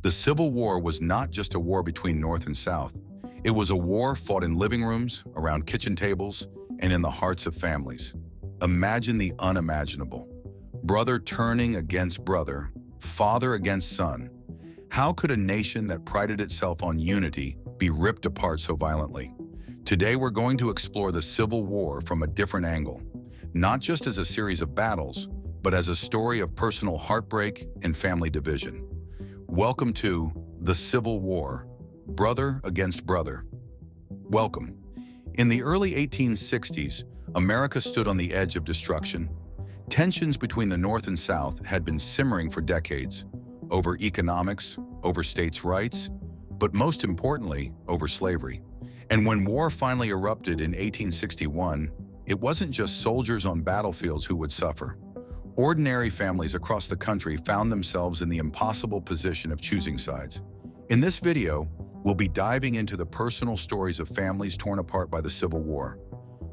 The Civil War was not just a war between North and South. It was a war fought in living rooms, around kitchen tables, and in the hearts of families. Imagine the unimaginable. Brother turning against brother, father against son. How could a nation that prided itself on unity be ripped apart so violently? Today we're going to explore the Civil War from a different angle, not just as a series of battles, but as a story of personal heartbreak and family division. Welcome to the Civil War, brother against brother. Welcome. In the early 1860s, America stood on the edge of destruction. Tensions between the North and South had been simmering for decades, over economics, over states' rights, but most importantly, over slavery. And when war finally erupted in 1861, it wasn't just soldiers on battlefields who would suffer. Ordinary families across the country found themselves in the impossible position of choosing sides. In this video, we'll be diving into the personal stories of families torn apart by the Civil War,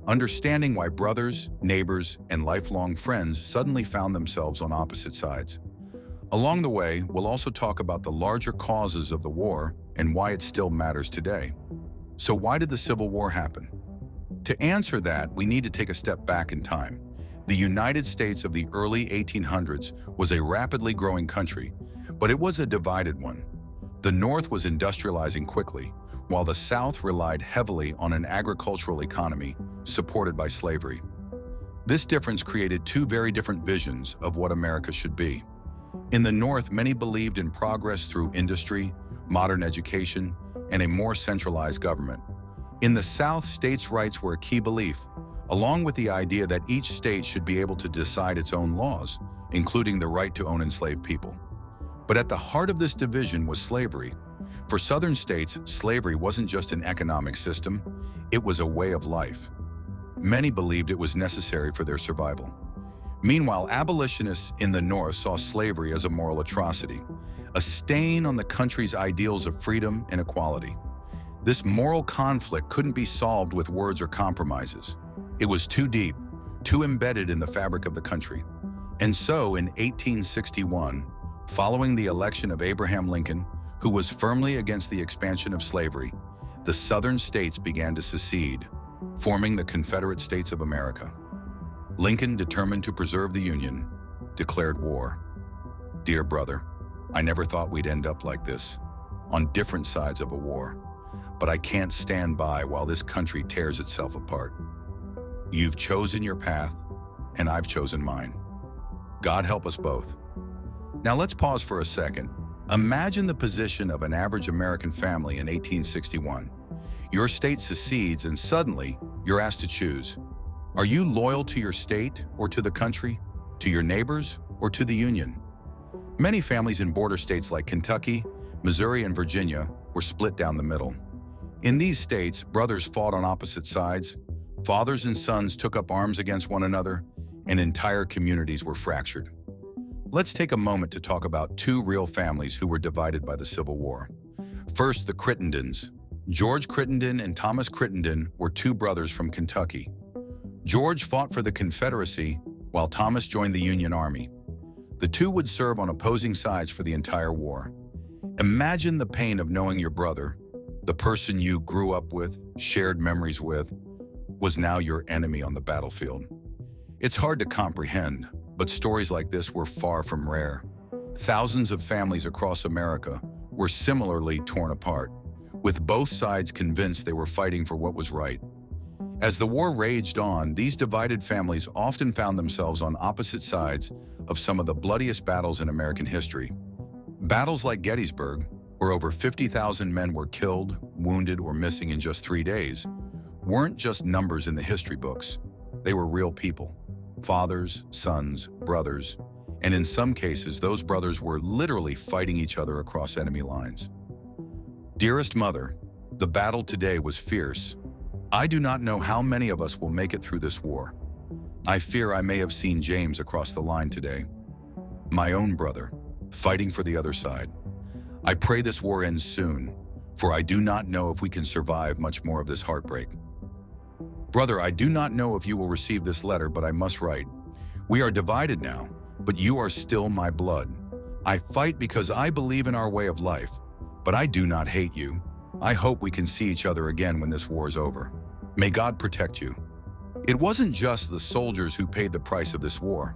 understanding why brothers, neighbors, and lifelong friends suddenly found themselves on opposite sides. Along the way, we'll also talk about the larger causes of the war and why it still matters today. So why did the Civil War happen? To answer that, we need to take a step back in time. The United States of the early 1800s was a rapidly growing country, but it was a divided one. The North was industrializing quickly, while the South relied heavily on an agricultural economy supported by slavery. This difference created two very different visions of what America should be. In the North, many believed in progress through industry, modern education, and a more centralized government. In the South, states' rights were a key belief, along with the idea that each state should be able to decide its own laws, including the right to own enslaved people. But at the heart of this division was slavery. For Southern states, slavery wasn't just an economic system, it was a way of life. Many believed it was necessary for their survival. Meanwhile, abolitionists in the North saw slavery as a moral atrocity, a stain on the country's ideals of freedom and equality. This moral conflict couldn't be solved with words or compromises. It was too deep, too embedded in the fabric of the country. And so, in 1861, following the election of Abraham Lincoln, who was firmly against the expansion of slavery, the Southern states began to secede, forming the Confederate States of America. Lincoln, determined to preserve the Union, declared war. Dear brother, I never thought we'd end up like this, on different sides of a war. But I can't stand by while this country tears itself apart. You've chosen your path, and I've chosen mine. God help us both. Now let's pause for a second. Imagine the position of an average American family in 1861. Your state secedes, and suddenly you're asked to choose. Are you loyal to your state or to the country, to your neighbors or to the Union? Many families in border states like Kentucky, Missouri, and Virginia were split down the middle. In these states, brothers fought on opposite sides, fathers and sons took up arms against one another, and entire communities were fractured. Let's take a moment to talk about two real families who were divided by the Civil War. First, the Crittendens. George Crittenden and Thomas Crittenden were two brothers from Kentucky. George fought for the Confederacy, while Thomas joined the Union Army. The two would serve on opposing sides for the entire war. Imagine the pain of knowing your brother, the person you grew up with, shared memories with, was now your enemy on the battlefield. It's hard to comprehend, but stories like this were far from rare. Thousands of families across America were similarly torn apart, with both sides convinced they were fighting for what was right. As the war raged on, these divided families often found themselves on opposite sides of some of the bloodiest battles in American history. Battles like Gettysburg, where over 50,000 men were killed, wounded, or missing in just 3 days, weren't just numbers in the history books. They were real people. Fathers, sons, brothers, and in some cases, those brothers were literally fighting each other across enemy lines. Dearest mother, the battle today was fierce. I do not know how many of us will make it through this war. I fear I may have seen James across the line today. My own brother, fighting for the other side. I pray this war ends soon, for I do not know if we can survive much more of this heartbreak. Brother, I do not know if you will receive this letter, but I must write. We are divided now, but you are still my blood. I fight because I believe in our way of life, but I do not hate you. I hope we can see each other again when this war is over. May God protect you. It wasn't just the soldiers who paid the price of this war.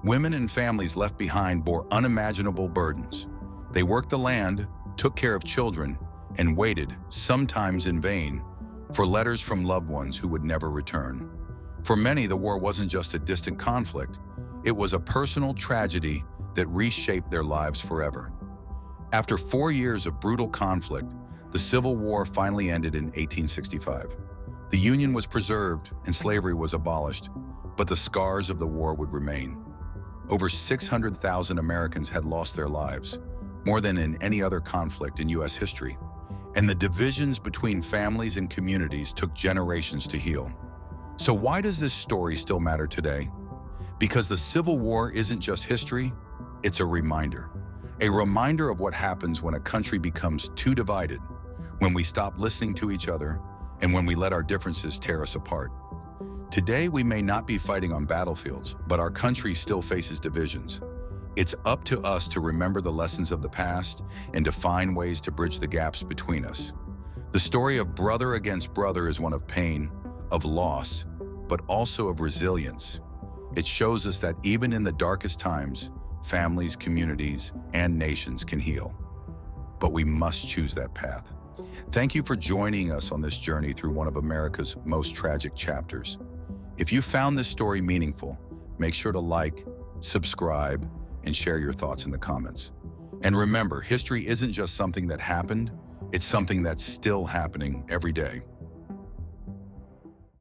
Women and families left behind bore unimaginable burdens. They worked the land, took care of children, and waited, sometimes in vain, for letters from loved ones who would never return. For many, the war wasn't just a distant conflict. It was a personal tragedy that reshaped their lives forever. After 4 years of brutal conflict, the Civil War finally ended in 1865. The Union was preserved and slavery was abolished, but the scars of the war would remain. Over 600,000 Americans had lost their lives, more than in any other conflict in U.S. history. And the divisions between families and communities took generations to heal. So why does this story still matter today? Because the Civil War isn't just history, it's a reminder. A reminder of what happens when a country becomes too divided, when we stop listening to each other, and when we let our differences tear us apart. Today, we may not be fighting on battlefields, but our country still faces divisions. It's up to us to remember the lessons of the past and to find ways to bridge the gaps between us. The story of brother against brother is one of pain, of loss, but also of resilience. It shows us that even in the darkest times, families, communities, and nations can heal. But we must choose that path. Thank you for joining us on this journey through one of America's most tragic chapters. If you found this story meaningful, make sure to like, subscribe, and share your thoughts in the comments. And remember, history isn't just something that happened, it's something that's still happening every day.